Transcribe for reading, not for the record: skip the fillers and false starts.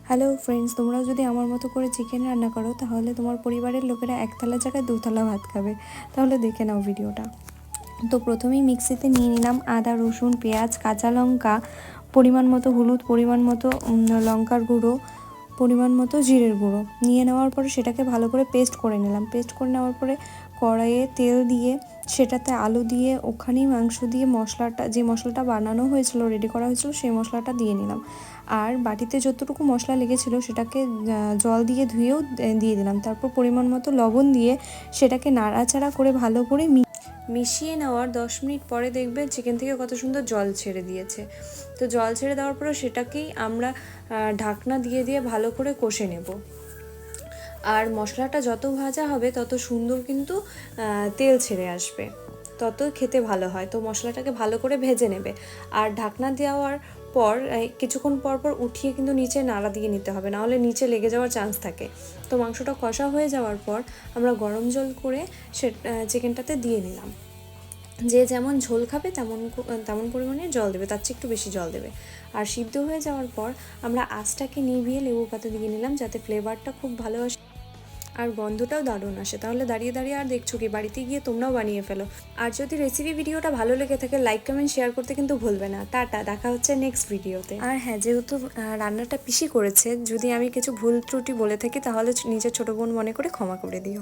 Hello friends, তোমরাও যদি আমার মতো করে চিকেন রান্না করো তাহলে তোমার পরিবারের লোকেরা এক থালা জায়গায় দু থালা ভাত খাবে। তাহলে দেখে নাও ভিডিওটা। তো প্রথমেই মিক্সিতে নিয়ে নিলাম আদা, রসুন, পেঁয়াজ, কাঁচা লঙ্কা, পরিমাণ মতো হলুদ, পরিমাণ মতো লঙ্কার গুঁড়ো, পরিমাণ মতো জিরের গুঁড়ো নিয়ে নেওয়ার পরে সেটাকে ভালো করে পেস্ট করে নিলাম। পেস্ট করে নেওয়ার পরে কড়াইয়ে তেল দিয়ে সেটাতে আলু দিয়ে ওখানেই মাংস দিয়ে যে মশলাটা বানানো হয়েছিল, রেডি করা হয়েছিল, সেই মশলাটা দিয়ে নিলাম। আর বাটিতে যতটুকু মশলা লেগেছিল সেটাকে জল দিয়ে ধুয়েও দিয়ে দিলাম। তারপর পরিমাণ মতো লবণ দিয়ে সেটাকে নাড়াচাড়া করে ভালো করে মিশিয়ে নেওয়ার 10 মিনিট পরে দেখবে চিকেন থেকে কত সুন্দর জল ছেড়ে দিয়েছে। তো জল ছেড়ে দেওয়ার পরে সেটাকেই আমরা ঢাকনা দিয়ে দিয়ে ভালো করে কষে নেব। আর মশলাটা যত ভাজা হবে তত সুন্দর কিন্তু তেল ছেড়ে আসবে, তত খেতে ভালো হয়। তো মশলাটাকে ভালো করে ভেজে নেবে। আর ঢাকনা দেওয়ার পর কিছুক্ষণ পর পর উঠিয়ে কিন্তু নিচে নাড়া দিয়ে নিতে হবে, নাহলে নিচে লেগে যাওয়ার চান্স থাকে। তো মাংসটা কষা হয়ে যাওয়ার পর আমরা গরম জল করে চিকেনটাতে দিয়ে নিলাম। যে যেমন ঝোল খাবে তেমন পরিমাণে জল দেবে, তার চেয়ে একটু বেশি জল দেবে। আর সিদ্ধ হয়ে যাওয়ার পর আমরা আঁচটাকে নিভিয়ে লেবু পাতা দিয়ে নিলাম, যাতে ফ্লেভারটা খুব ভালো আসে আর গন্ধটাও দারুণ আসে। তাহলে দাঁড়িয়ে দাঁড়িয়ে আর দেখছো কি, বাড়িতে গিয়ে তোমরাও বানিয়ে ফেলো। আর যদি রেসিপি ভিডিওটা ভালো লেগে থাকে লাইক কমেন্ট শেয়ার করতে কিন্তু ভুলবে না। টাটা, দেখা হচ্ছে নেক্সট ভিডিওতে। আর হ্যাঁ, যেহেতু রান্নাটা পিসি করেছে, যদি আমি কিছু ভুল ত্রুটি বলে থাকি তাহলে নিজের ছোটো বোন মনে করে ক্ষমা করে দিও।